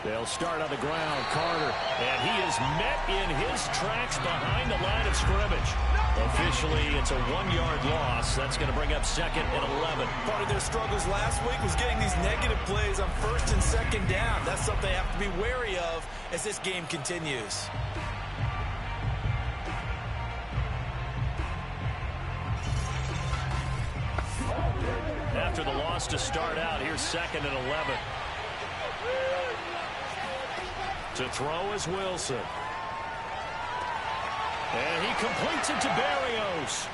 They'll start on the ground. Carter, and he is met in his tracks behind the line of scrimmage. Officially, it's a 1-yard loss. That's going to bring up 2nd and 11. Part of their struggles last week was getting these negative plays on 1st and 2nd down. That's something they have to be wary of as this game continues. After the loss to start out, here's 2nd and 11. To throw is Wilson. And he completes it to Berrios.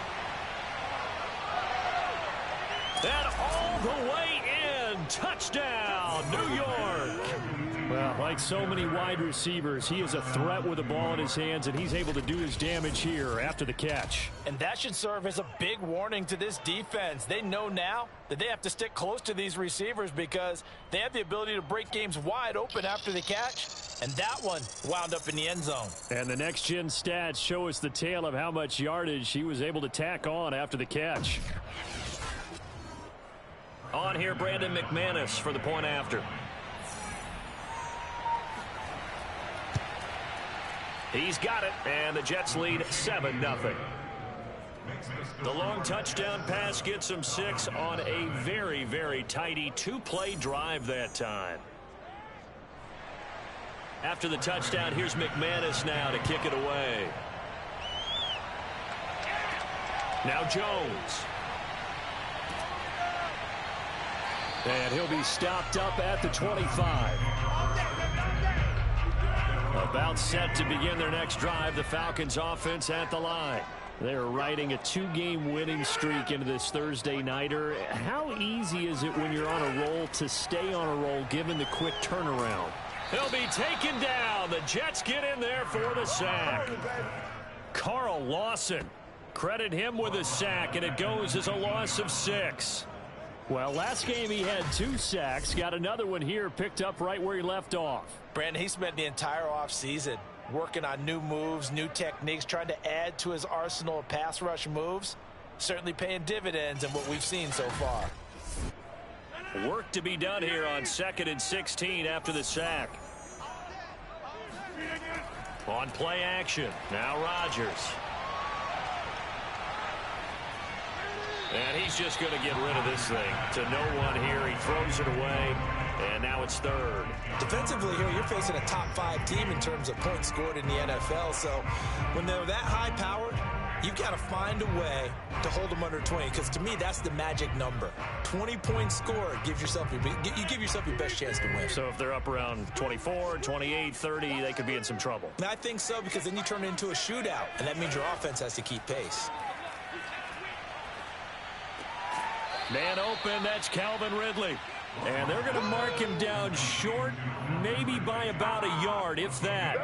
And all the way in. Touchdown, New York. Well, like so many wide receivers, he is a threat with the ball in his hands, and he's able to do his damage here after the catch. And that should serve as a big warning to this defense. They know now that they have to stick close to these receivers because they have the ability to break games wide open after the catch. And that one wound up in the end zone. And the next-gen stats show us the tale of how much yardage he was able to tack on after the catch. On here, Brandon McManus for the point after. He's got it, and the Jets lead 7-0. The long touchdown pass gets him 6 on a very, very tidy 2-play drive that time. After the touchdown, here's McManus now to kick it away. Now Jones. And he'll be stopped up at the 25. About set to begin their next drive, the Falcons offense at the line. They're riding a 2-game winning streak into this Thursday nighter. How easy is it when you're on a roll to stay on a roll given the quick turnaround? He'll be taken down. The Jets get in there for the sack. Carl Lawson. Credit him with a sack, and it goes as a loss of 6. Well, last game he had 2 sacks. Got another one here picked up right where he left off. Brandon, he spent the entire offseason working on new moves, new techniques, trying to add to his arsenal of pass rush moves. Certainly paying dividends in what we've seen so far. Work to be done here on 2nd and 16 after the sack. On play action, now Rodgers. And he's just going to get rid of this thing to no one here. He throws it away, and now it's 3rd. Defensively here, you're facing a top 5 team in terms of points scored in the NFL. So when they're that high-powered, you've got to find a way to hold them under 20, because to me, that's the magic number. 20 points scored gives yourself you give yourself your best chance to win. So if they're up around 24, 28, 30, they could be in some trouble. And I think so, because then you turn it into a shootout, and that means your offense has to keep pace. Man open, that's Calvin Ridley. And they're going to mark him down short, maybe by about a yard, if that.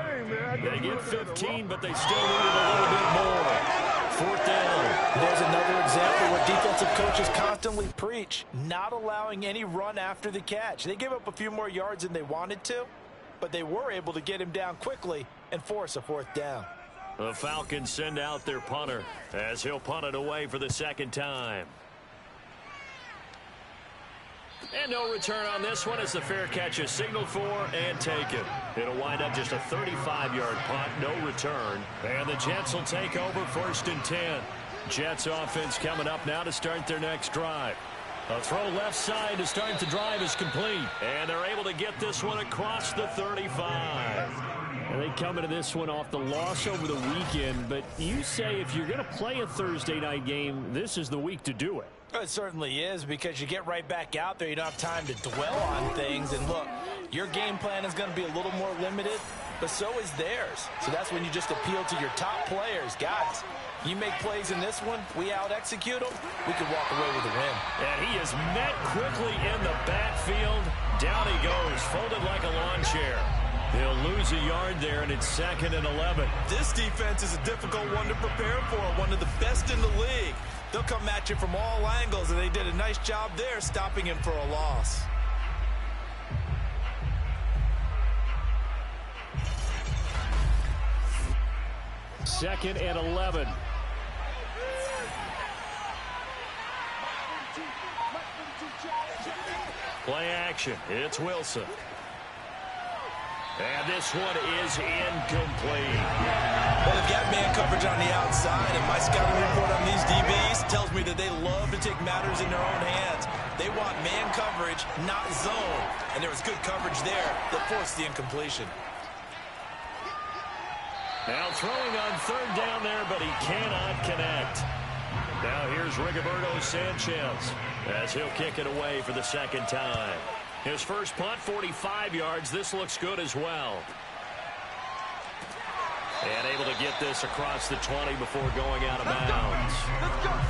They get 15, but they still need it a little bit more. 4th down. There's another example where defensive coaches constantly preach, not allowing any run after the catch. They gave up a few more yards than they wanted to, but they were able to get him down quickly and force a 4th down. The Falcons send out their punter as he'll punt it away for the 2nd time. And no return on this one as the fair catch is signaled for and taken. It'll wind up just a 35-yard punt, no return. And the Jets will take over 1st and 10. Jets offense coming up now to start their next drive. A throw left side to start the drive is complete. And they're able to get this one across the 35. And they come into this one off the loss over the weekend. But you say if you're going to play a Thursday night game, this is the week to do it. It certainly is, because you get right back out there. You don't have time to dwell on things. And look, your game plan is going to be a little more limited, but so is theirs. So that's when you just appeal to your top players. Guys, you make plays in this one, we out-execute them, we could walk away with a win. And he is met quickly in the backfield. Down he goes, folded like a lawn chair. He'll lose a yard there, and it's 2nd and 11. This defense is a difficult one to prepare for, one of the best in the league. They'll come at you from all angles, and they did a nice job there stopping him for a loss. Second and 11. Play action. It's Wilson. And this one is incomplete. Well, they've got man coverage on the outside, and my scouting report on these DBs tells me that they love to take matters in their own hands. They want man coverage, not zone. And there was good coverage there that forced the incompletion. Now throwing on third down there, but he cannot connect. Now here's Rigoberto Sanchez as he'll kick it away for the second time. His first punt, 45 yards. This looks good as well. And able to get this across the 20 before going out of bounds.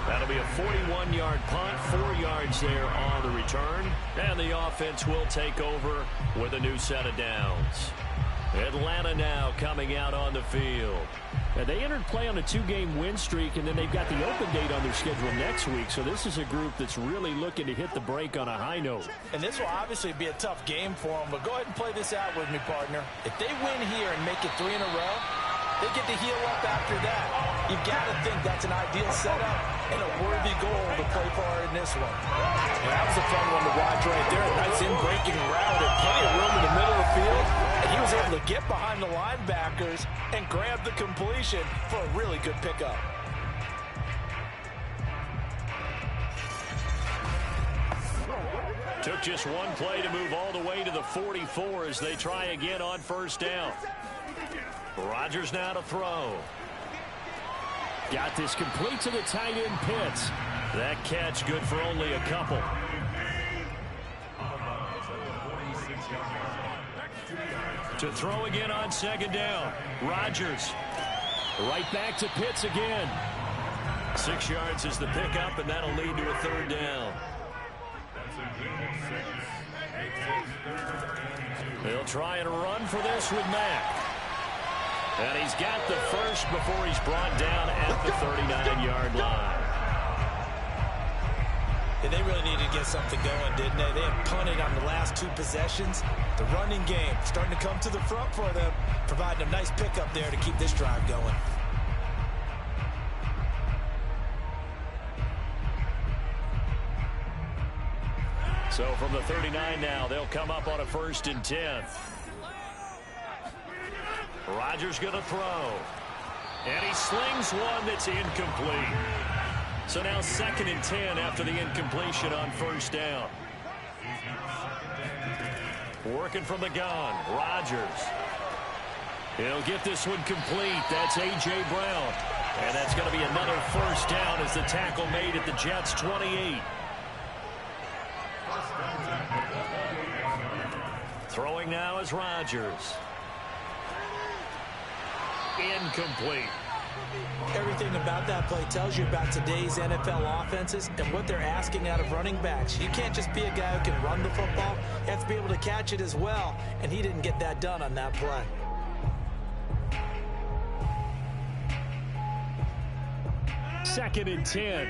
That'll be a 41-yard punt, 4 yards there on the return. And the offense will take over with a new set of downs. Atlanta now coming out on the field. And they entered play on a 2-game win streak, and then they've got the open date on their schedule next week. So this is a group that's really looking to hit the break on a high note. And this will obviously be a tough game for them, but go ahead and play this out with me, partner. If they win here and make it 3 in a row, they get to heal up after that. You've got to think that's an ideal setup and a worthy goal to play for in this one. And that was a fun one to watch right there. A nice in-breaking route and plenty of room in the middle of the field. And he was able to get behind the linebackers and grab the completion for a really good pickup. Took just one play to move all the way to the 44 as they try again on first down. Rodgers now to throw. Got this complete to the tight end Pitts. That catch good for only a couple. To throw again on second down. Rodgers right back to Pitts again. 6 yards is the pickup, and that'll lead to a third down. They'll try and run for this with Mack. And he's got the first before he's brought down at the 39-yard line. And they really needed to get something going, didn't they? They had punted on the last 2 possessions. The running game starting to come to the front for them, providing a nice pickup there to keep this drive going. So from the 39 now, they'll come up on a 1st and 10. Rodgers going to throw. And he slings one that's incomplete. So now 2nd and 10 after the incompletion on first down. Working from the gun, Rodgers. He'll get this one complete. That's A.J. Brown. And that's going to be another first down as the tackle made at the Jets' 28. Throwing now is Rodgers. Incomplete. Everything about that play tells you about today's NFL offenses and what they're asking out of running backs. You can't just be a guy who can run the football. You have to be able to catch it as well, and he didn't get that done on that play. Second and 10.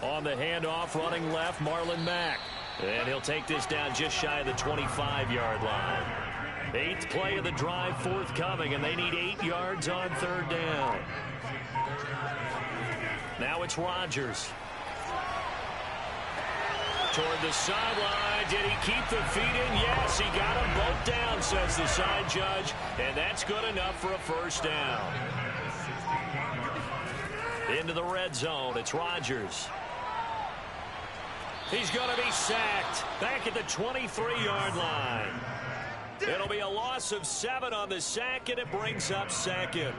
On the handoff, running left, Marlon Mack. And he'll take this down just shy of the 25-yard line. 8th play of the drive forthcoming, and they need 8 yards on third down. Now it's Rodgers. Toward the sideline. Did he keep the feet in? Yes, he got them both down, says the side judge. And that's good enough for a first down. Into the red zone. It's Rodgers. He's going to be sacked back at the 23-yard line. It'll be a loss of 7 on the sack, and it brings up 2nd.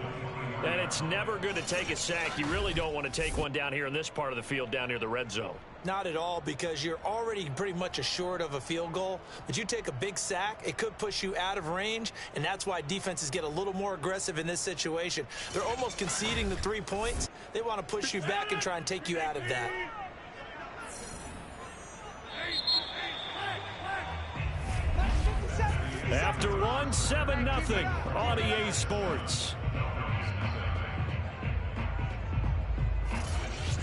And it's never good to take a sack. You really don't want to take one down here in this part of the field down near the red zone. Not at all, because you're already pretty much assured of a field goal. But you take a big sack, it could push you out of range, and that's why defenses get a little more aggressive in this situation. They're almost conceding the 3 points. They want to push you back and try and take you out of that. After one, 7-0 on EA Sports.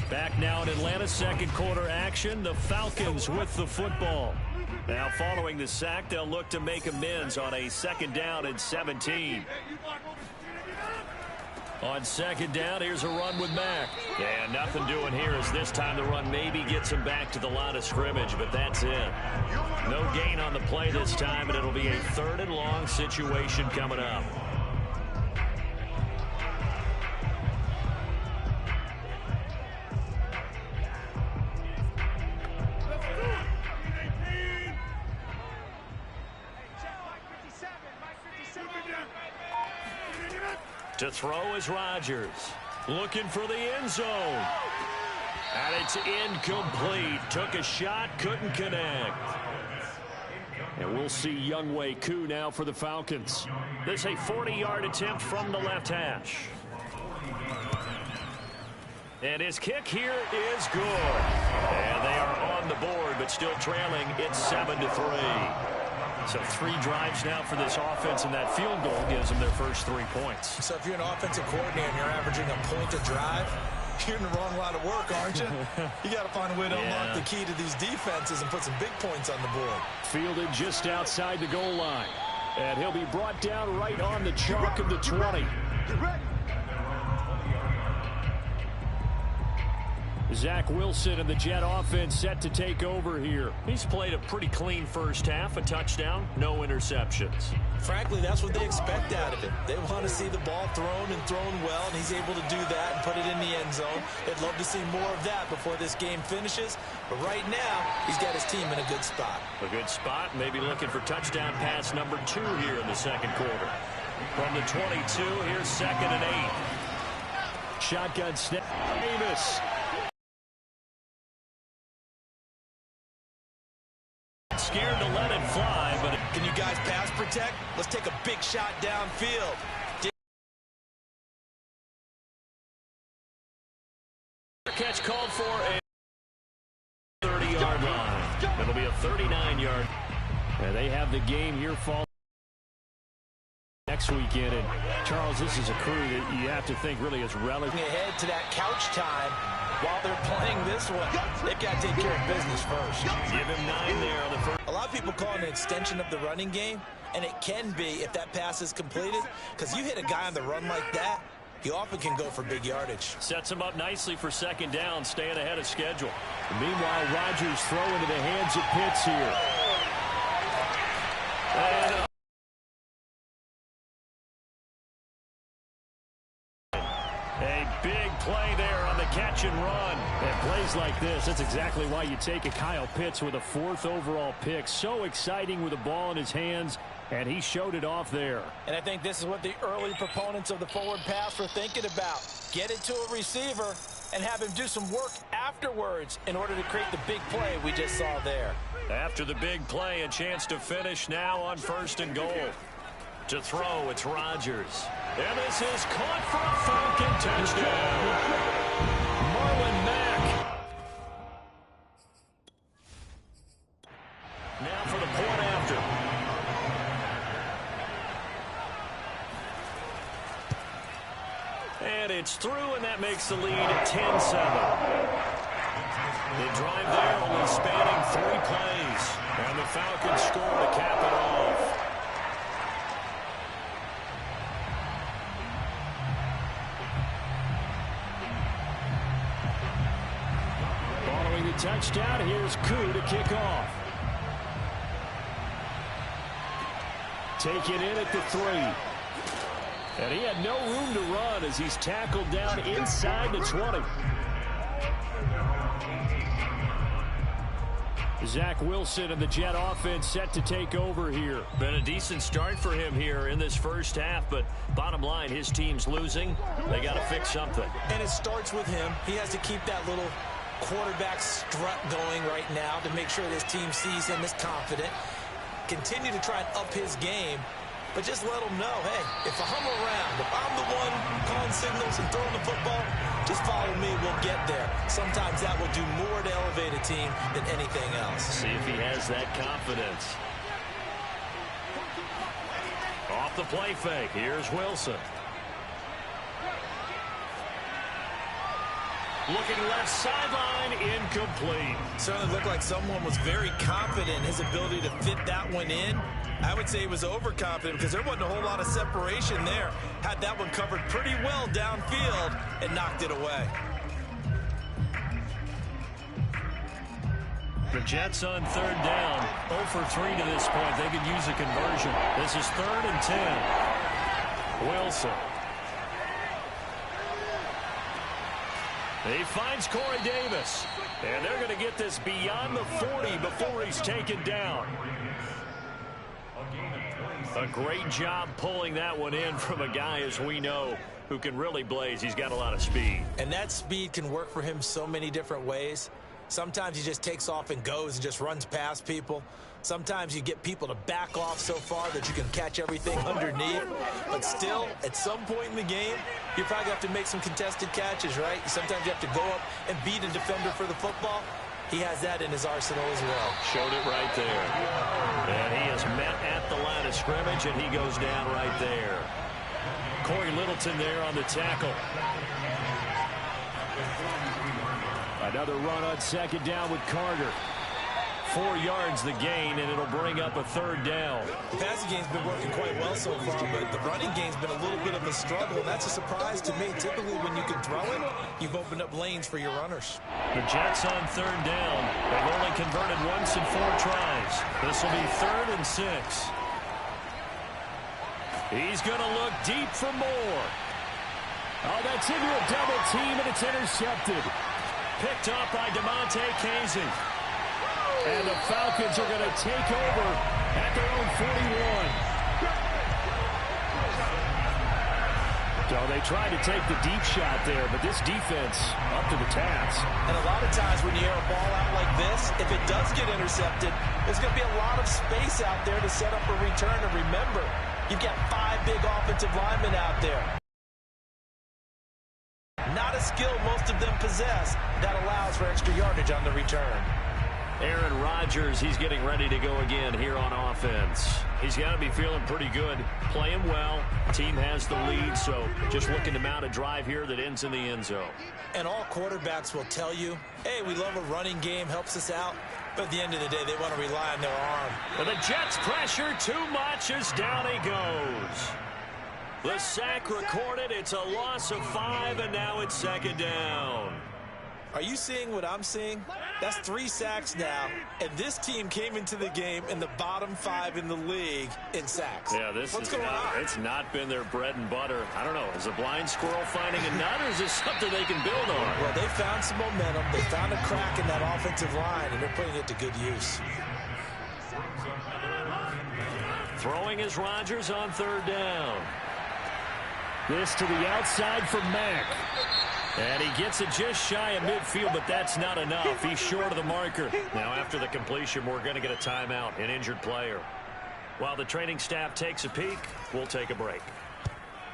Back now in Atlanta, second quarter action. The Falcons with the football. Now following the sack, they'll look to make amends on a 2nd down and 17. On second down, here's a run with Mack. Yeah, nothing doing here as this time the run maybe gets him back to the line of scrimmage, but that's it. No gain on the play this time, and it'll be a 3rd and long situation coming up. To throw is Rodgers. Looking for the end zone. And it's incomplete. Took a shot, couldn't connect. And we'll see Younghoe Koo now for the Falcons. This is a 40-yard attempt from the left hash. And his kick here is good. And they are on the board, but still trailing. It's 7-3. So 3 drives now for this offense, and that field goal gives them their first 3 points. So if you're an offensive coordinator and you're averaging a point a drive, you're in the wrong line of work, aren't you? You got to find a way to unlock the key to these defenses and put some big points on the board. Fielded just outside the goal line. And he'll be brought down right on the chalk of the 20. Zach Wilson and the Jet offense set to take over here. He's played a pretty clean first half, a touchdown, no interceptions. Frankly, that's what they expect out of him. They want to see the ball thrown and thrown well, and he's able to do that and put it in the end zone. They'd love to see more of that before this game finishes. But right now, he's got his team in a good spot. A good spot, maybe looking for touchdown pass number 2 here in the second quarter. From the 22, here's 2nd and 8. Shotgun snap. Davis. Scared to let it fly, but can you guys pass protect? Let's take a big shot downfield. Catch called for a 30-yard line. It'll be a 39-yard. And they have the game here fall next weekend. And Charles, this is a crew that you have to think really is relevant. Ahead to that couch time. While they're playing this one, they've got to take care of business first. Give him 9 there on the first. A lot of people call it an extension of the running game, and it can be if that pass is completed, because you hit a guy on the run like that, he often can go for big yardage. Sets him up nicely for 2nd down, staying ahead of schedule. And meanwhile, Rodgers throw into the hands of Pitts here. And a big play there on the catch and run. And plays like this, that's exactly why you take a Kyle Pitts with a 4th overall pick. So exciting with the ball in his hands, and he showed it off there. And I think this is what the early proponents of the forward pass were thinking about. Get it to a receiver and have him do some work afterwards in order to create the big play we just saw there. After the big play, a chance to finish now on 1st and goal. To throw, it's Rodgers. And this is caught for a Falcon touchdown. Marlon Mack. Now for the point after. And it's through, and that makes the lead 10-7. The drive there only spanning 3 plays. And the Falcons score to cap it off. Following the touchdown, here's Koo to kick off. Take it in at the 3. And he had no room to run as he's tackled down inside the 20. Zach Wilson and the Jet offense set to take over here. Been a decent start for him here in this first half, but bottom line, his team's losing. They got to fix something. And it starts with him. He has to keep that little quarterback strut going right now to make sure this team sees him as confident. Continue to try and up his game, but just let him know, hey, if I'm around, if I'm the one calling signals and throwing the football, just follow me, we'll get there. Sometimes that will do more to elevate a team than anything else. See if he has that confidence. Off the play fake, here's Wilson. Looking left sideline, incomplete. Certainly looked like someone was very confident in his ability to fit that one in. I would say he was overconfident because there wasn't a whole lot of separation there. Had that one covered pretty well downfield and knocked it away. The Jets on third down, 0 for 3 to this point. They could use a conversion. This is 3rd and 10. Wilson. He finds Corey Davis. And they're going to get this beyond the 40 before he's taken down. A great job pulling that one in from a guy, as we know, who can really blaze. He's got a lot of speed. And that speed can work for him so many different ways. Sometimes he just takes off and goes and just runs past people. Sometimes you get people to back off so far that you can catch everything underneath. But still, at some point in the game, you probably have to make some contested catches, right? Sometimes you have to go up and beat a defender for the football. He has that in his arsenal as well. Showed it right there. And he is met at the line of scrimmage, and he goes down right there. Corey Littleton there on the tackle. Another run on second down with Carter. 4 yards the gain, and it'll bring up a 3rd down. The passing game's been working quite well so far, but the running game's been a little bit of a struggle, and that's a surprise to me. Typically, when you can throw it, you've opened up lanes for your runners. The Jets on 3rd down. They've only converted once in 4 tries. This will be 3rd and 6. He's going to look deep for more. Oh, that's into a double team, and it's intercepted. Picked up by DeMonte Casey. And the Falcons are going to take over at their own 41. So they tried to take the deep shot there, but this defense up to the task. And a lot of times when you air a ball out like this, if it does get intercepted, there's going to be a lot of space out there to set up a return. And remember, you've got 5 big offensive linemen out there. Not a skill most of them possess. That allows for extra yardage on the return. Aaron Rodgers, he's getting ready to go again here on offense. He's got to be feeling pretty good, playing well. Team has the lead, so just looking to mount a drive here that ends in the end zone. And all quarterbacks will tell you, hey, we love a running game, helps us out. But at the end of the day, they want to rely on their arm. And the Jets pressure too much as down he goes. The sack recorded. It's a loss of 5, and now it's 2nd down. Are you seeing what I'm seeing? That's 3 sacks now, and this team came into the game in the bottom 5 in the league in sacks. Yeah, what's going on? It's not been their bread and butter. I don't know. Is a blind squirrel finding a nut, or is this something they can build on? Well, they found some momentum. They found a crack in that offensive line, and they're putting it to good use. Throwing is Rodgers on 3rd down. This to the outside for Mack. And he gets it just shy of midfield, but that's not enough. He's short of the marker. Now, after the completion, we're going to get a timeout, an injured player. While the training staff takes a peek, we'll take a break.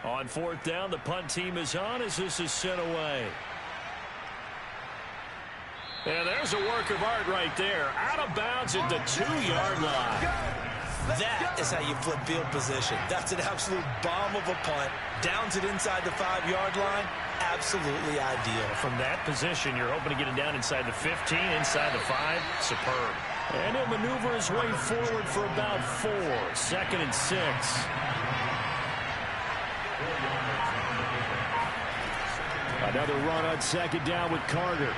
On 4th down, the punt team is on as this is sent away. And there's a work of art right there. Out of bounds at the 2-yard line. That is how you flip field position. That's an absolute bomb of a punt. Downs it inside the 5-yard line. Absolutely ideal. From that position, you're hoping to get it down inside the 15, inside the 5. Superb. And he'll maneuver his way forward for about 4. 2nd and 6. Another run on 2nd down with Carter.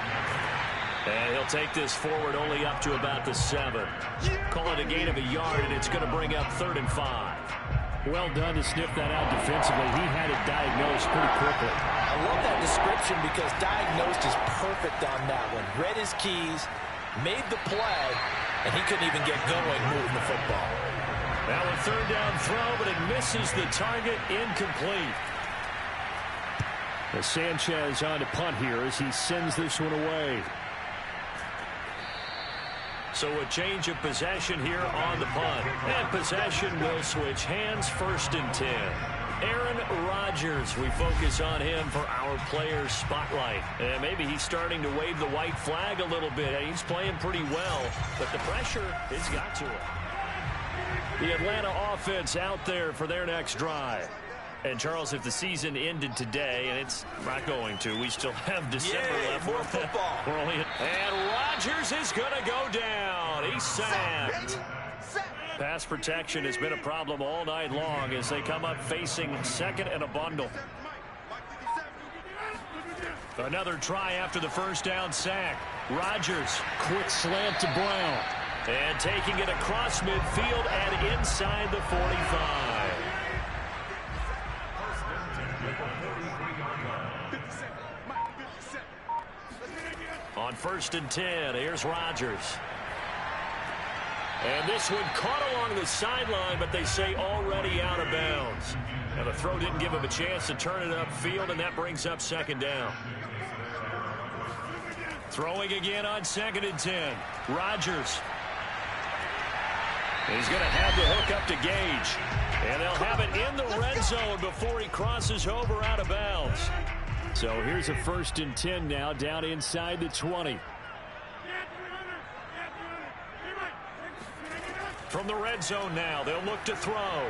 And he'll take this forward only up to about the 7. Call it a gain of a yard, and it's going to bring up 3rd and 5. Well done to sniff that out defensively. He had it diagnosed pretty quickly. I love that description because diagnosed is perfect on that one. Read his keys, made the play, and he couldn't even get going moving the football. Now a 3rd down throw, but it misses the target, incomplete. As Sanchez on to punt here as he sends this one away. So a change of possession here on the punt. And possession will switch hands, 1st and 10. Aaron Rodgers, we focus on him for our players spotlight. And maybe he's starting to wave the white flag a little bit. He's playing pretty well, but the pressure has got to him. The Atlanta offense out there for their next drive. And, Charles, if the season ended today, and it's not going to, we still have December left. More football. And Rodgers is going to go down. He's sacked. Pass protection has been a problem all night long as they come up facing second and a bundle. Another try after the first down sack. Rodgers, quick slant to Brown. And taking it across midfield and inside the 45. On 1st and 10, here's Rodgers. And this one caught along the sideline, but they say already out of bounds. And the throw didn't give him a chance to turn it upfield, and that brings up 2nd down. Throwing again on 2nd and 10. Rodgers. He's going to have the hook up to Gage. And they'll have it in the red zone before he crosses over out of bounds. So here's a 1st and 10 now, down inside the 20. From the red zone now, they'll look to throw.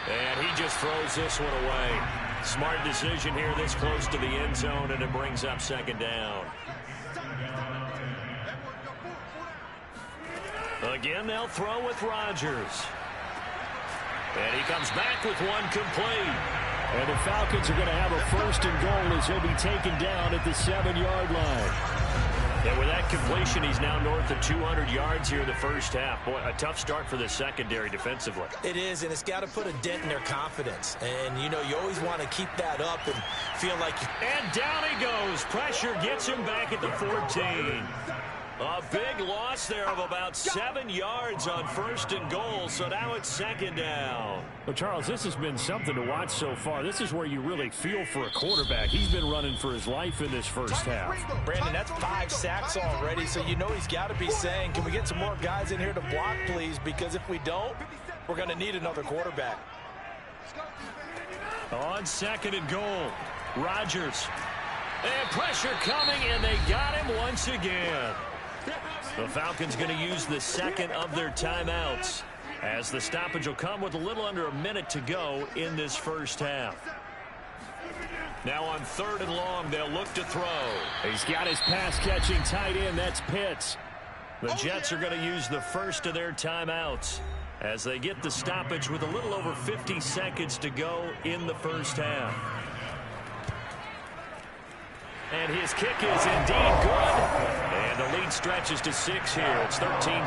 And he just throws this one away. Smart decision here this close to the end zone, and it brings up 2nd down. Again, they'll throw with Rodgers. And he comes back with one complete. And the Falcons are going to have a 1st and goal as he'll be taken down at the 7-yard line. And with that completion, he's now north of 200 yards here in the first half. Boy, a tough start for the secondary defensively. It is, and it's got to put a dent in their confidence. And, you know, you always want to keep that up and feel like... And down he goes. Pressure gets him back at the 14. A big loss there of about 7 yards on 1st and goal, so now it's 2nd down. Well, Charles, this has been something to watch so far. This is where you really feel for a quarterback. He's been running for his life in this first half. Brandon, that's 5 sacks already, so you know he's got to be saying, can we get some more guys in here to block, please? Because if we don't, we're going to need another quarterback. On 2nd and goal, Rodgers. And pressure coming, and they got him once again. The Falcons going to use the 2nd of their timeouts as the stoppage will come with a little under a minute to go in this first half. Now on 3rd and long, they'll look to throw. He's got his pass-catching tight end. That's Pitts. The Jets are going to use the 1st of their timeouts as they get the stoppage with a little over 50 seconds to go in the first half. And his kick is indeed good. And the lead stretches to 6 here. It's 13-7.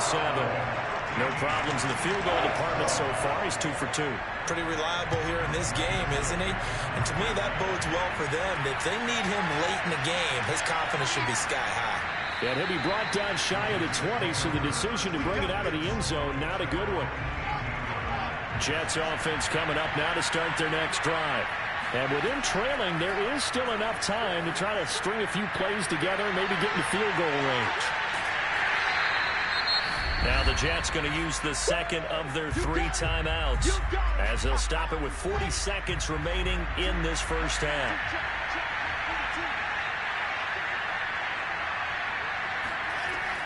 No problems in the field goal department so far. He's 2 for 2. Pretty reliable here in this game, isn't he? And to me, that bodes well for them. If they need him late in the game, his confidence should be sky high. And he'll be brought down shy of the 20, so the decision to bring it out of the end zone, not a good one. Jets offense coming up now to start their next drive. And with him trailing, there is still enough time to try to string a few plays together and maybe get in field goal range. Now the Jets going to use the 2nd of their 3 timeouts as they'll stop it with 40 seconds remaining in this first half.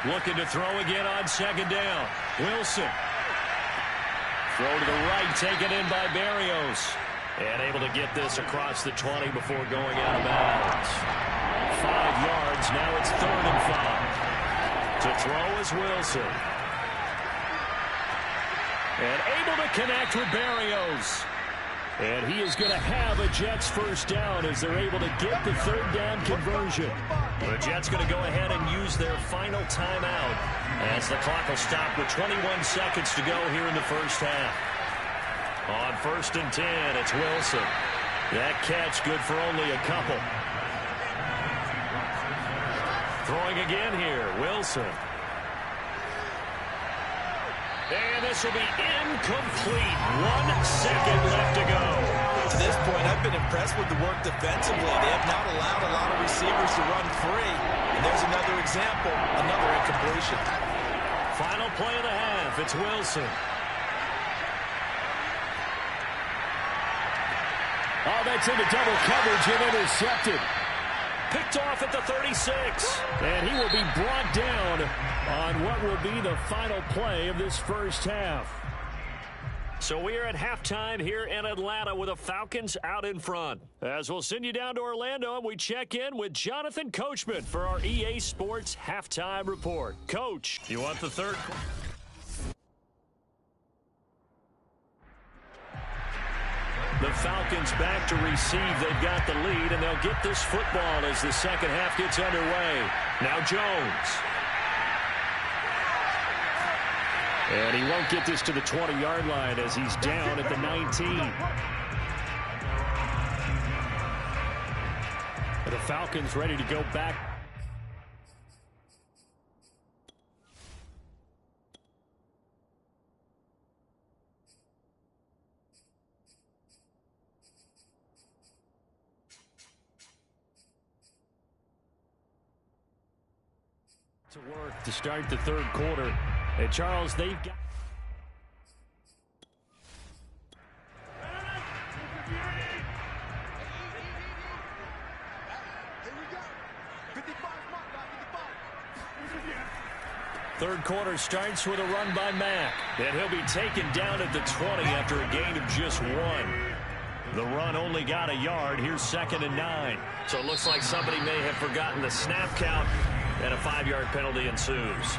Looking to throw again on 2nd down. Wilson. Throw to the right, taken in by Berrios. And able to get this across the 20 before going out of bounds. 5 yards, now it's 3rd and 5. To throw is Wilson. And able to connect with Berrios. And he is going to have a Jets first down as they're able to get the 3rd down conversion. The Jets going to go ahead and use their final timeout as the clock will stop with 21 seconds to go here in the first half. On 1st and 10, it's Wilson. That catch good for only a couple. Throwing again here, Wilson. And this will be incomplete. 1 second left to go. To this point, I've been impressed with the work defensively. They have not allowed a lot of receivers to run free. And there's another example, another incompletion. Final play of the half, it's Wilson. Oh, that's into double coverage and intercepted. Picked off at the 36. And he will be brought down on what will be the final play of this first half. So we are at halftime here in Atlanta with the Falcons out in front. As we'll send you down to Orlando, and we check in with Jonathan Coachman for our EA Sports Halftime Report. Coach, you want the third? The Falcons back to receive. They've got the lead, and they'll get this football as the second half gets underway. Now Jones. And he won't get this to the 20-yard line as he's down at the 19. The Falcons ready to go back. To work to start the third quarter. And Charles, they've got... Third quarter starts with a run by Mack. And he'll be taken down at the 20 after a gain of just 1. The run only got a yard. Here's 2nd and 9. So it looks like somebody may have forgotten the snap count, and a 5-yard penalty ensues.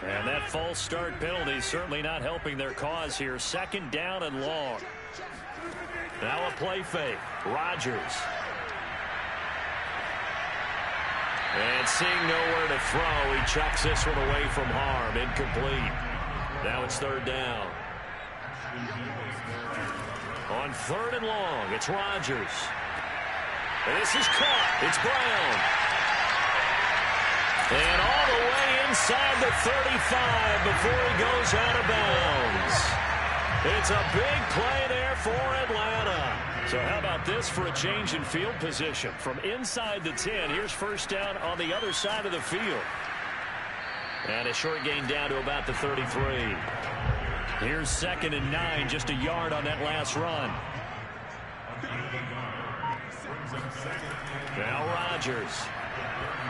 And that false start penalty certainly not helping their cause here. 2nd down and long. Now a play fake. Rodgers. And seeing nowhere to throw, he chucks this one away from harm. Incomplete. Now it's 3rd down. On 3rd and long, it's Rodgers. And this is caught. It's Brown. And all the way inside the 35 before he goes out of bounds. It's a big play there for Atlanta. So how about this for a change in field position? From inside the 10, here's 1st down on the other side of the field. And a short gain down to about the 33. Here's 2nd and 9, just a yard on that last run. Now Rodgers.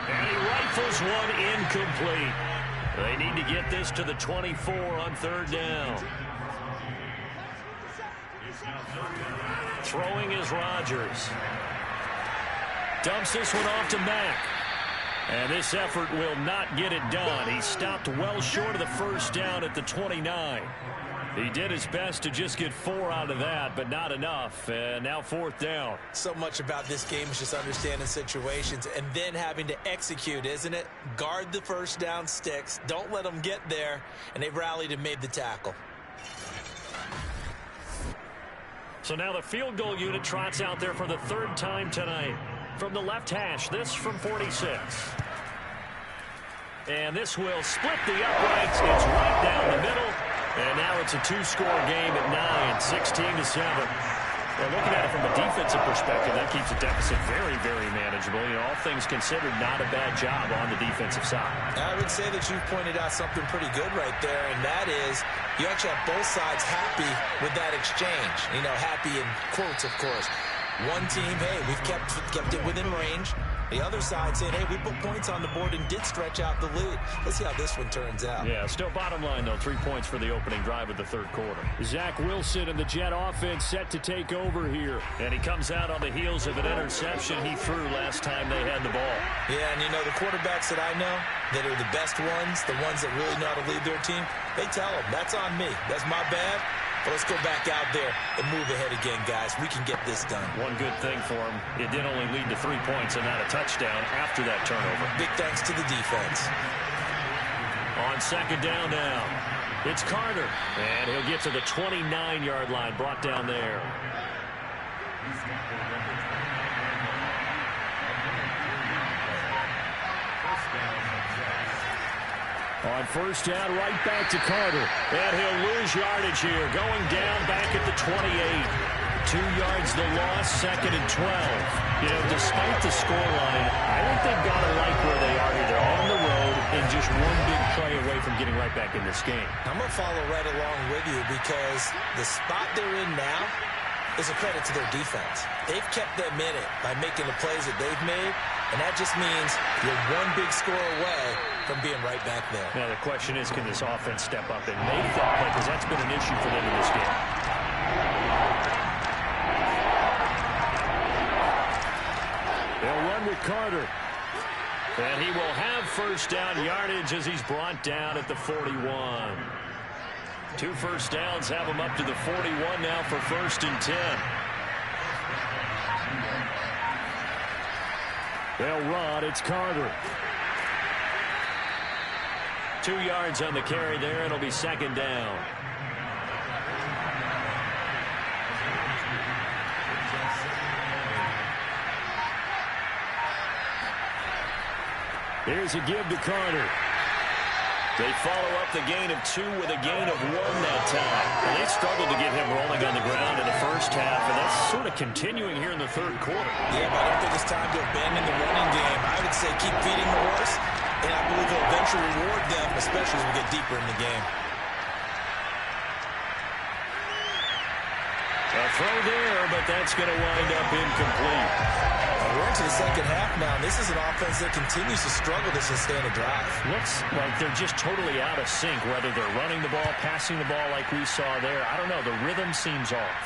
And he rifles one incomplete. They need to get this to the 24 on 3rd down. Throwing is Rodgers. Dumps this one off to Mack. And this effort will not get it done. He stopped well short of the 1st down at the 29. He did his best to just get 4 out of that, but not enough. And now 4th down. So much about this game is just understanding situations and then having to execute, isn't it? Guard the 1st down sticks. Don't let them get there. And they rallied and made the tackle. So now the field goal unit trots out there for the 3rd time tonight. From the left hash, this from 46. And this will split the uprights. It's right down the middle. And now it's a 2-score game at 9, 16-7. Well, looking at it from a defensive perspective, that keeps the deficit very, very manageable. You know, all things considered, not a bad job on the defensive side. I would say that you've pointed out something pretty good right there, and that is you actually have both sides happy with that exchange. You know, happy in quotes, of course. One team, hey, we've kept it within range. The other side saying, hey, we put points on the board and did stretch out the lead. Let's see how this one turns out. Yeah, still bottom line, though, 3 points for the opening drive of the 3rd quarter. Zach Wilson and the Jet offense set to take over here. And he comes out on the heels of an interception he threw last time they had the ball. Yeah, and you know, the quarterbacks that I know that are the best ones, the ones that really know how to lead their team, they tell them, that's on me. That's my bad. But let's go back out there and move ahead again, guys. We can get this done. One good thing for him, it did only lead to 3 points and not a touchdown after that turnover. Big thanks to the defense. On 2nd down now, it's Carter. And he'll get to the 29-yard line, brought down there. On 1st down, right back to Carter. And he'll lose yardage here. Going down back at the 28. 2 yards the loss, 2nd and 12. You know, despite the scoreline, I think they've got to like where they are here. They're on the road and just one big play away from getting right back in this game. I'm going to follow right along with you because the spot they're in now is a credit to their defense. They've kept them in it by making the plays that they've made, and that just means you're one big score away from being right back there. Now, the question is, can this offense step up and make that play? Because that's been an issue for them in this game. They'll run with Carter. And he will have 1st down yardage as he's brought down at the 41. 2 first downs have them up to the 41 now for 1st and 10. They'll run. It's Carter. 2 yards on the carry there. It'll be 2nd down. Here's a give to Carter. They follow up the gain of 2 with a gain of 1 that time. And they struggled to get him rolling on the ground in the first half, and that's sort of continuing here in the 3rd quarter. Yeah, but I don't think it's time to abandon the running game. I would say keep feeding the horse, and I believe it'll eventually reward them, especially as we get deeper in the game. A throw there, but that's going to wind up incomplete. We're into the 2nd half now, and this is an offense that continues to struggle to sustain a drive. Looks like they're just totally out of sync, whether they're running the ball, passing the ball like we saw there. I don't know. The rhythm seems off.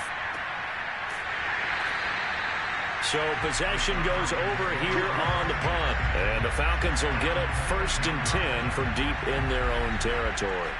So possession goes over here on the punt. And the Falcons will get it 1st and 10 from deep in their own territory.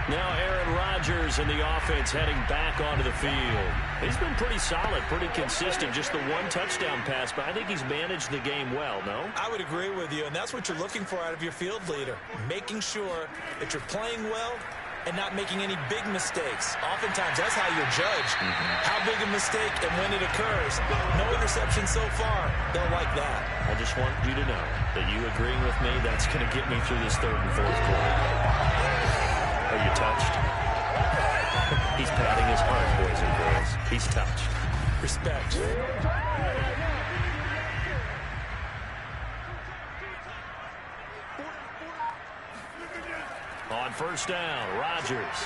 Now Aaron Rodgers and the offense heading back onto the field. He's been pretty solid, pretty consistent. Just the 1 touchdown pass, but I think he's managed the game well, no? I would agree with you, and that's what you're looking for out of your field leader. Making sure that you're playing well and not making any big mistakes. Oftentimes, that's how you're judged. How big a mistake and when it occurs. No interception so far. They'll like that. I just want you to know that you agreeing with me, that's going to get me through this 3rd and 4th quarter. Are you touched? He's patting his heart, boys and girls. He's touched. Respect. On 1st down, Rodgers.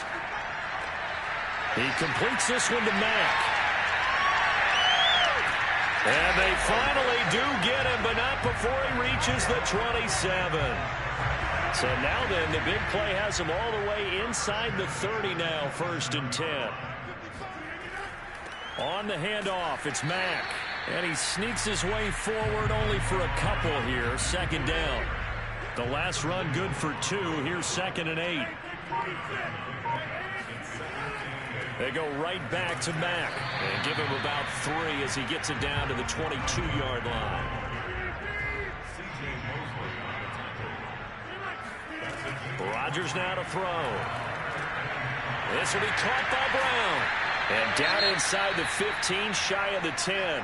He completes this one to Mack. And they finally do get him, but not before he reaches the 27. So now then, the big play has him all the way inside the 30 now, 1st and 10. On the handoff, it's Mack. And he sneaks his way forward only for a couple here, 2nd down. The last run good for 2. Here's 2nd and 8. They go right back to Mack and give him about 3 as he gets it down to the 22-yard line. Rodgers now to throw. This will be caught by Brown. And down inside the 15, shy of the 10.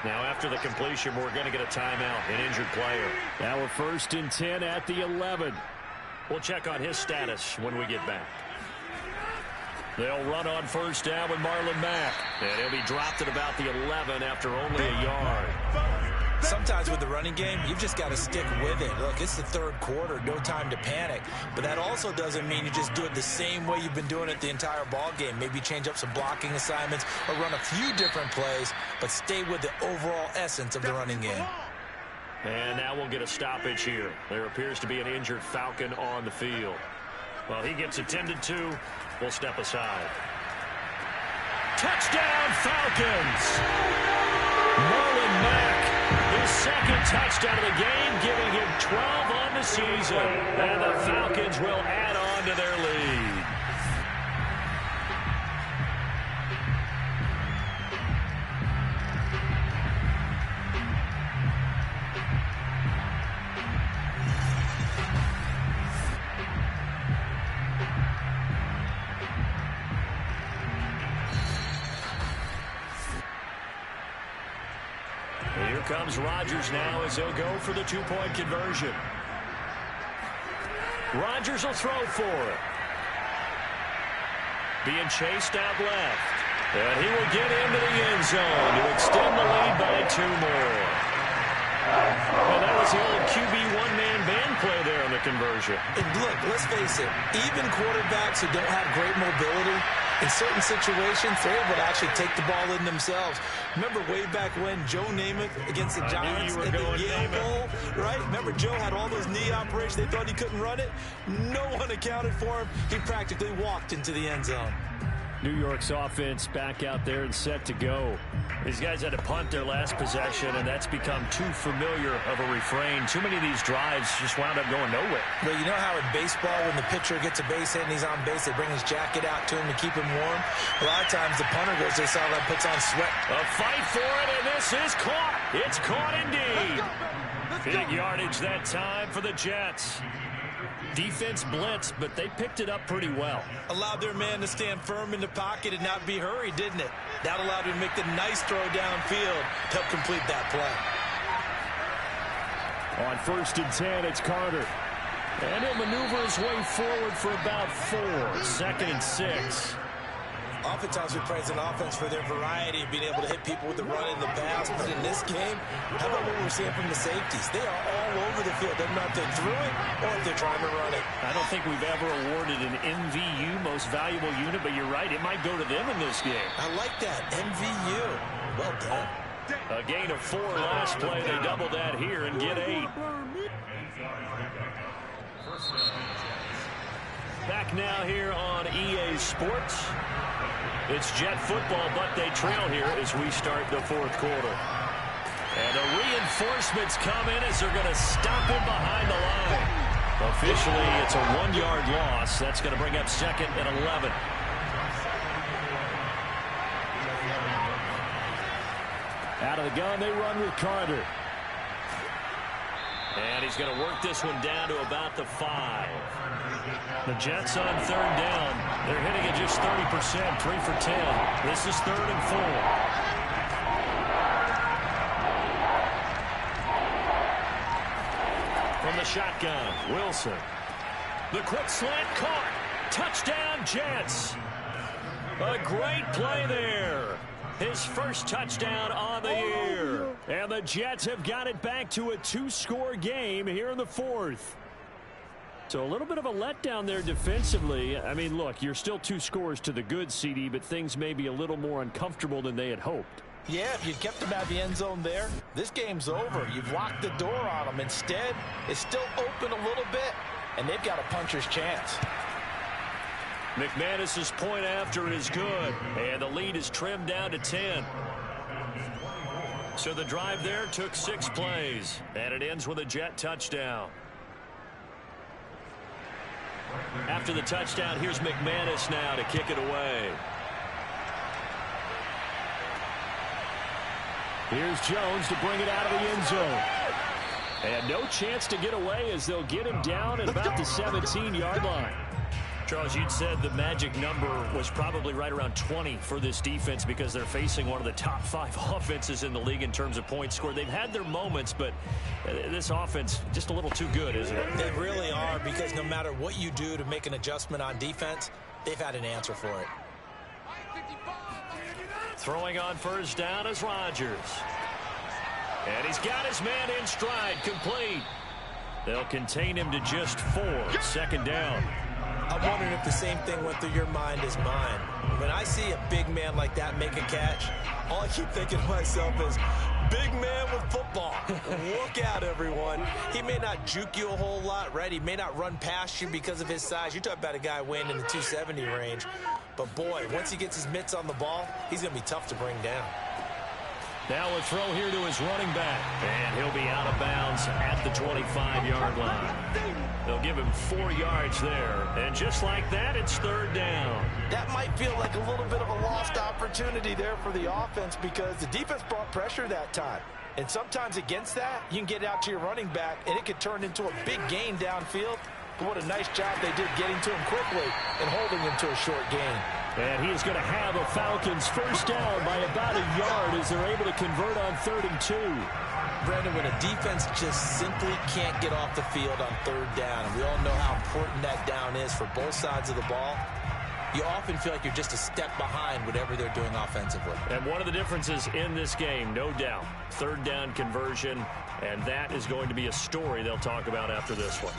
Now after the completion, we're going to get a timeout, an injured player. Now we're 1st and 10 at the 11. We'll check on his status when we get back. They'll run on 1st down with Marlon Mack. And he'll be dropped at about the 11 after only a yard. Sometimes with the running game, you've just got to stick with it. Look, it's the 3rd quarter, no time to panic. But that also doesn't mean you just do it the same way you've been doing it the entire ball game. Maybe change up some blocking assignments or run a few different plays, but stay with the overall essence of the running game. And now we'll get a stoppage here. There appears to be an injured Falcon on the field. Well, he gets attended to. We'll step aside. Touchdown, Falcons! Marlon Mack, his 2nd touchdown of the game, giving him 12 on the season. And the Falcons will add on to their lead. Here comes Rodgers now as he'll go for the 2-point conversion. Rodgers will throw for it. Being chased out left. And he will get into the end zone to extend the lead by 2 more. Well, that was the old QB one-man band play there on the conversion. And look, let's face it, even quarterbacks who don't have great mobility, in certain situations, they're able to actually take the ball in themselves. Remember way back when Joe Namath against the Giants at the Yale Bowl, right? Remember Joe had all those knee operations. They thought he couldn't run it. No one accounted for him. He practically walked into the end zone. New York's offense back out there and set to go. These guys had to punt their last possession, and that's become too familiar of a refrain. Too many of these drives just wound up going nowhere. Well, you know how in baseball, when the pitcher gets a base hit and he's on base, they bring his jacket out to him to keep him warm? A lot of times the punter goes to the sideline, puts on sweat. A fight for it, and this is caught. It's caught indeed. Big yardage that time for the Jets. Defense blitzed, but they picked it up pretty well. Allowed their man to stand firm in the pocket and not be hurried, didn't it? That allowed him to make the nice throw downfield to help complete that play. On 1st and 10, it's Carter. And he'll maneuver his way forward for about 4. 2nd and 6. Oftentimes we praise an offense for their variety of being able to hit people with the run and the pass. But in this game, how about what we're seeing from the safeties? They are all over the field. Doesn't matter if they threw it or if they're trying to run it. I don't think we've ever awarded an MVU, most valuable unit, but you're right, it might go to them in this game. I like that, MVU. Well done. A gain of 4 last play. They double that here and get 8. Back now here on EA Sports. It's Jet football, but they trail here as we start the 4th quarter. And the reinforcements come in as they're going to stop him behind the line. Officially, it's a 1-yard loss. That's going to bring up 2nd and 11. Out of the gun, they run with Carter. And he's going to work this one down to about the 5. The Jets on 3rd down. They're hitting it just 30%, 3 for 10. This is 3rd and 4. From the shotgun, Wilson. The quick slant caught. Touchdown, Jets. A great play there. His first touchdown on the year. And the Jets have got it back to a 2-score game here in the 4th. So a little bit of a letdown there defensively. I mean, look, you're still 2 scores to the good, CD, but things may be a little more uncomfortable than they had hoped. Yeah, if you kept them out of the end zone there, this game's over. You've locked the door on them. Instead, it's still open a little bit, and they've got a puncher's chance. McManus's point after is good, and the lead is trimmed down to 10. So the drive there took 6 plays, and it ends with a Jet touchdown. After the touchdown, here's McManus now to kick it away. Here's Jones to bring it out of the end zone. And no chance to get away as they'll get him down at about the 17-yard line. Charles, you'd said the magic number was probably right around 20 for this defense because they're facing one of the top 5 offenses in the league in terms of points scored. They've had their moments, but this offense just a little too good, isn't it? They really are, because no matter what you do to make an adjustment on defense, they've had an answer for it. Throwing on 1st down is Rodgers. And he's got his man in stride, complete. They'll contain him to just 4. 2nd down. I'm wondering if the same thing went through your mind as mine. When I see a big man like that make a catch, all I keep thinking to myself is, big man with football. Look out, everyone. He may not juke you a whole lot, right? He may not run past you because of his size. You're talking about a guy weighing in the 270 range. But, boy, once he gets his mitts on the ball, he's going to be tough to bring down. Now a throw here to his running back. And he'll be out of bounds at the 25-yard line. They'll give him 4 yards there. And just like that, it's 3rd down. That might feel like a little bit of a lost opportunity there for the offense because the defense brought pressure that time. And sometimes against that, you can get out to your running back, and it could turn into a big gain downfield. But what a nice job they did getting to him quickly and holding him to a short gain. And he is going to have a Falcons 1st down by about a yard as they're able to convert on 3rd and 2. Brandon, when a defense just simply can't get off the field on 3rd down, and we all know how important that down is for both sides of the ball, you often feel like you're just a step behind whatever they're doing offensively. And one of the differences in this game, no doubt, 3rd down conversion, and that is going to be a story they'll talk about after this one.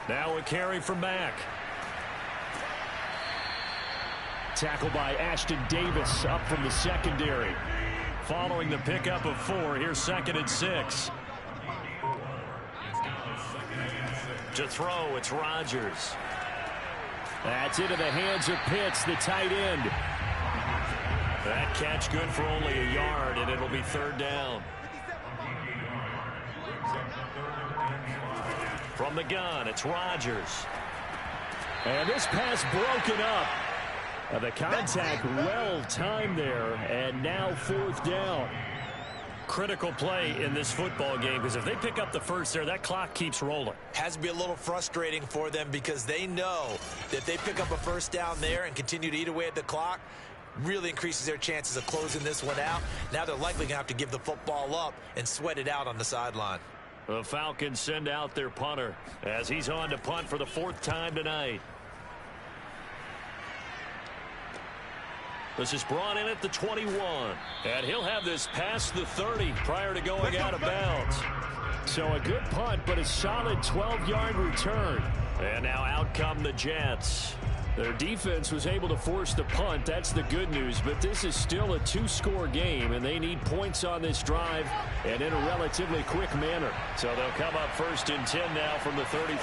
Now a carry from Mack. Tackled by Ashton Davis up from the secondary. following the pickup of 4. Here's 2nd and 6. To throw, it's Rodgers. That's into the hands of Pitts, the tight end. That catch good for only a yard, and it'll be 3rd down. From the gun, it's Rodgers. And this pass broken up. The contact well timed there, and now 4th down. Critical play in this football game, because if they pick up the first there, that clock keeps rolling. Has to be a little frustrating for them because they know that if they pick up a first down there and continue to eat away at the clock, really increases their chances of closing this one out. Now they're likely going to have to give the football up and sweat it out on the sideline. The Falcons send out their punter as he's on to punt for the 4th time tonight. This is brought in at the 21. And he'll have this past the 30 prior to going out of bounds. So a good punt, but a solid 12-yard return. And now out come the Jets. Their defense was able to force the punt. That's the good news. But this is still a 2-score game, and they need points on this drive and in a relatively quick manner. So they'll come up 1st and 10 now from the 33.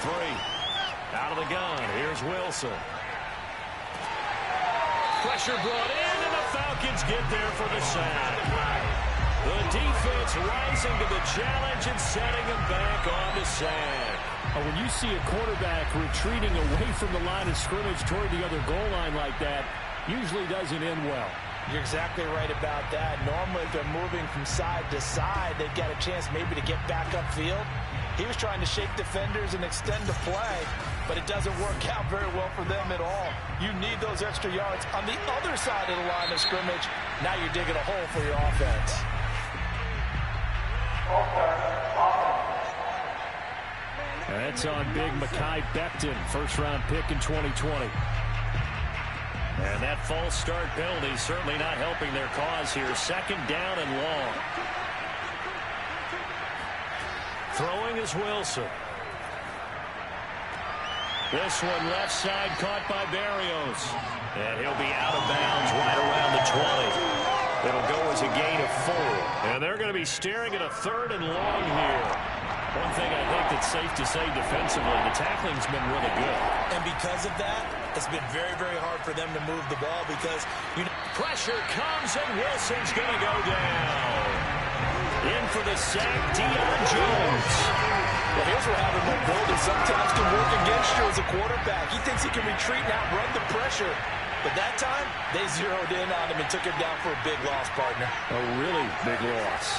Out of the gun, here's Wilson. Pressure brought in, and the Falcons get there for the sack. The defense rising to the challenge and setting them back on the sack. When you see a quarterback retreating away from the line of scrimmage toward the other goal line like that, usually doesn't end well. You're exactly right about that. Normally, if they're moving from side to side, they've got a chance maybe to get back upfield. He was trying to shake defenders and extend the play, but it doesn't work out very well for them at all. You need those extra yards on the other side of the line of scrimmage. Now you're digging a hole for your offense. That's on big Mekhi Becton, 1st-round pick in 2020. And that false start penalty certainly not helping their cause here. 2nd down and long. Throwing is Wilson. This one left side caught by Berrios. And he'll be out of bounds right around the 20. It'll go as a gain of 4. And they're going to be staring at a 3rd and long here. One thing I think that's safe to say defensively, the tackling's been really good. And because of that, it's been very, very hard for them to move the ball because pressure comes and Wilson's going to go down. In for the sack, Deion Jones. Well, here's where having mobility sometimes can work against you as a quarterback. He thinks he can retreat and outrun the pressure. But that time, they zeroed in on him and took him down for a big loss, partner. A really big loss.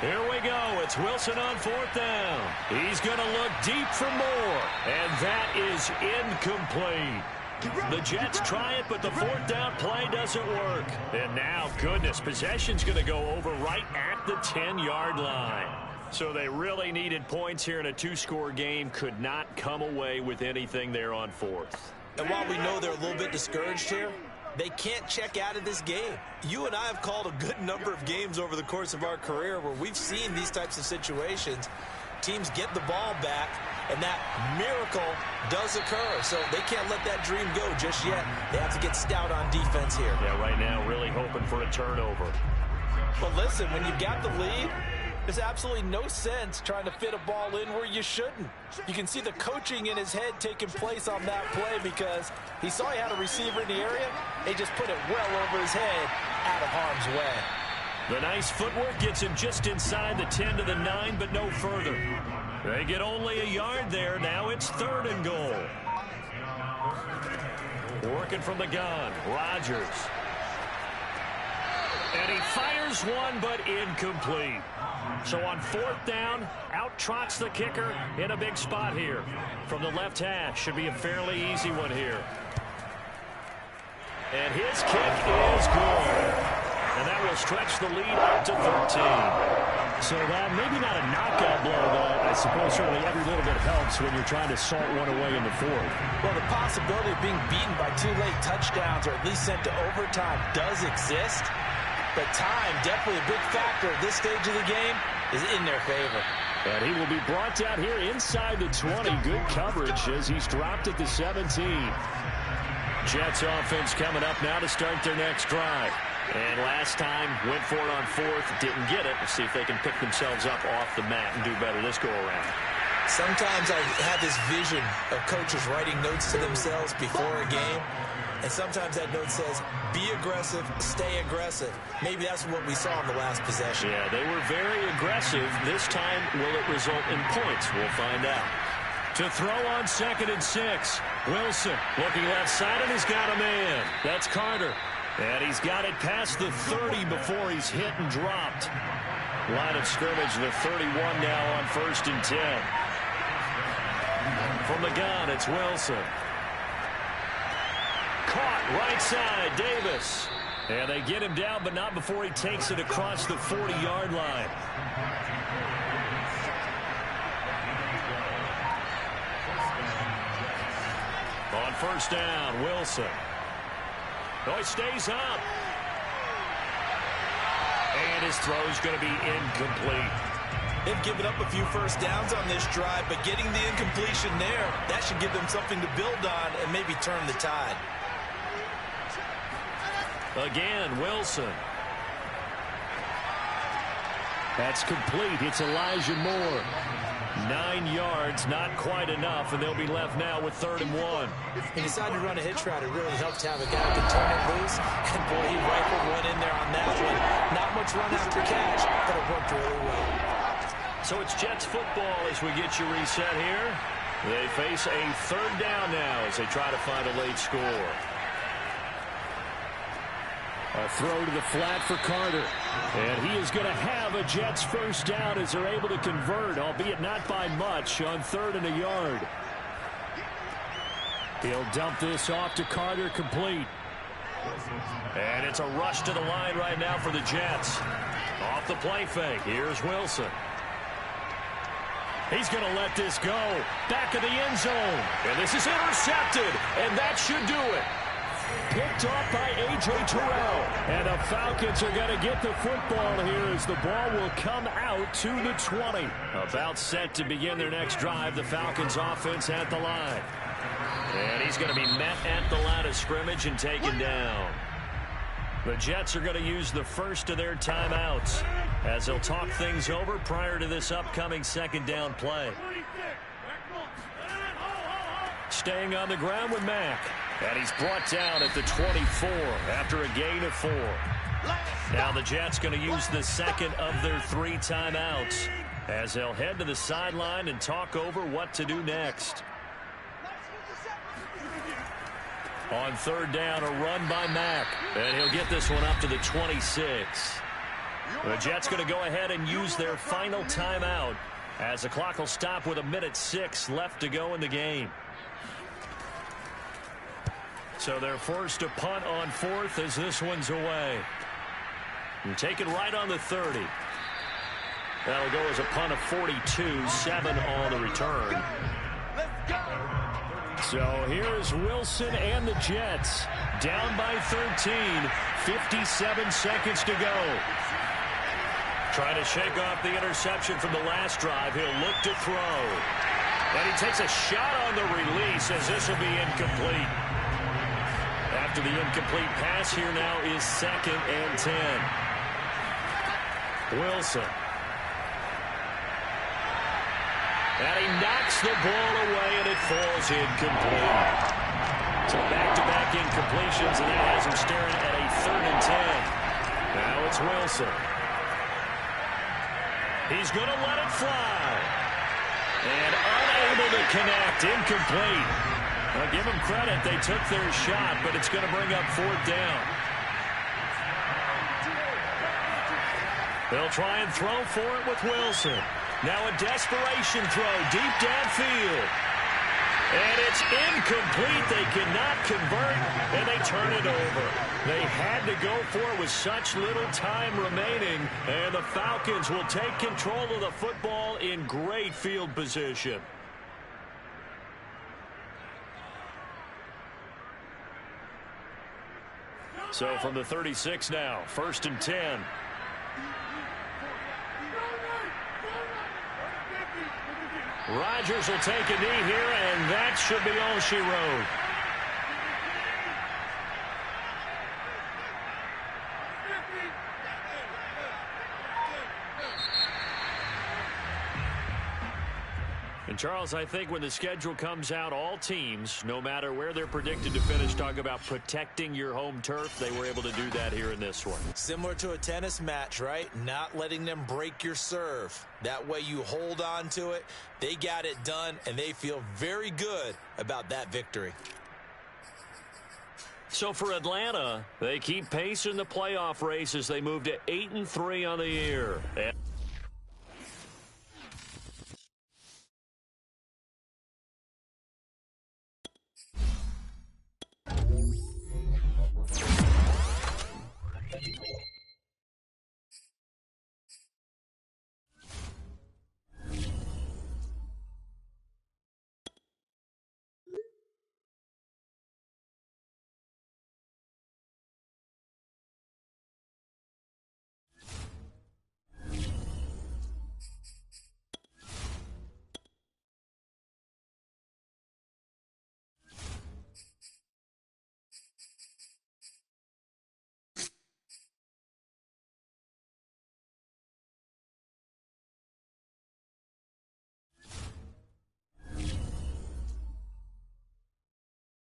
Here we go. It's Wilson on 4th down. He's going to look deep for more. And that is incomplete. The Jets try it, but the 4th down play doesn't work. And now, goodness, possession's going to go over right at the 10-yard line. So they really needed points here in a 2-score game. Could not come away with anything there on 4th. And while we know they're a little bit discouraged here, they can't check out of this game. You and I have called a good number of games over the course of our career where we've seen these types of situations. Teams get the ball back, and that miracle does occur. So they can't let that dream go just yet. They have to get stout on defense here. Yeah, right now really hoping for a turnover. But listen, when you've got the lead, there's absolutely no sense trying to fit a ball in where you shouldn't. You can see the coaching in his head taking place on that play because he saw he had a receiver in the area. He just put it well over his head out of harm's way. The nice footwork gets him just inside the 10 to the 9, but no further. They get only a yard there. Now it's 3rd and goal. Working from the gun, Rodgers. And he fires one, but incomplete. So on 4th down, out trots the kicker in a big spot here. From the left hash, should be a fairly easy one here. And his kick is good. And that will stretch the lead out to 13. So that maybe not a knockout blow, but I suppose certainly every little bit helps when you're trying to salt one away in the 4th. Well, the possibility of being beaten by 2 late touchdowns or at least sent to overtime does exist. But time, definitely a big factor at this stage of the game, is in their favor. And he will be brought down here inside the 20. Good coverage as he's dropped at the 17. Jets offense coming up now to start their next drive. And last time, went for it on fourth, didn't get it. Let's see if they can pick themselves up off the mat and do better this go-around. Sometimes I have this vision of coaches writing notes to themselves before a game, and sometimes that note says, be aggressive, stay aggressive. Maybe that's what we saw in the last possession. Yeah, they were very aggressive. This time, will it result in points? We'll find out. To throw on 2nd and 6. Wilson looking left side, and he's got a man. That's Carter. And he's got it past the 30 before he's hit and dropped. Line of scrimmage, the 31 now on 1st and 10. From the gun, it's Wilson. Caught right side, Davis. And they get him down, but not before he takes it across the 40-yard line. On 1st down, Wilson. Oh, he stays up. And his throw's going to be incomplete. They've given up a few first downs on this drive, but getting the incompletion there, that should give them something to build on and maybe turn the tide. Again, Wilson. That's complete. It's Elijah Moore. 9 yards, not quite enough, and they'll be left now with 3rd and 1. He decided to run a hitch route. It really helped to have a guy who can turn it loose. And boy, he rifled one in there on that one. Not much run after catch, but it worked really well. So it's Jets football as we get you reset here. They face a 3rd down now as they try to find a late score. A throw to the flat for Carter. And he is going to have a Jets 1st down as they're able to convert, albeit not by much, on 3rd and a yard. He'll dump this off to Carter, complete. And it's a rush to the line right now for the Jets. Off the play fake. Here's Wilson. He's going to let this go. Back of the end zone. And this is intercepted. And that should do it. Picked off by A.J. Terrell. And the Falcons are going to get the football here as the ball will come out to the 20. About set to begin their next drive. The Falcons offense at the line. And he's going to be met at the line of scrimmage and taken down. The Jets are going to use the first of their timeouts as they'll talk things over prior to this upcoming 2nd down play. Staying on the ground with Mack. And he's brought down at the 24 after a gain of 4. Now the Jets going to use the 2nd of their 3 timeouts as they'll head to the sideline and talk over what to do next. On 3rd down, a run by Mack. And he'll get this one up to the 26. The Jets going to go ahead and use their final timeout as the clock will stop with 1:06 left to go in the game. So they're forced to punt on 4th as this one's away. And taken right on the 30. That'll go as a punt of 42, 7 on the return. So here's Wilson and the Jets down by 13, 57 seconds to go. Trying to shake off the interception from the last drive. He'll look to throw. And he takes a shot on the release as this will be incomplete. After the incomplete pass, here now is 2nd and 10. Wilson. And he knocks the ball away, and it falls incomplete. So back-to-back incompletions, and that has him staring at a 3rd and 10. Now it's Wilson. He's going to let it fly. And unable to connect, incomplete. I'll give them credit. They took their shot, but it's going to bring up 4th down. They'll try and throw for it with Wilson. Now a desperation throw deep downfield. And it's incomplete. They cannot convert, and they turn it over. They had to go for it with such little time remaining, and the Falcons will take control of the football in great field position. So from the 36 now, 1st and 10. Rodgers will take a knee here, and that should be all she wrote. And, Charles, I think when the schedule comes out, all teams, no matter where they're predicted to finish, talk about protecting your home turf. They were able to do that here in this one. Similar to a tennis match, right? Not letting them break your serve. That way you hold on to it. They got it done, and they feel very good about that victory. So for Atlanta, they keep pace in the playoff race as they move to 8-3 on the year.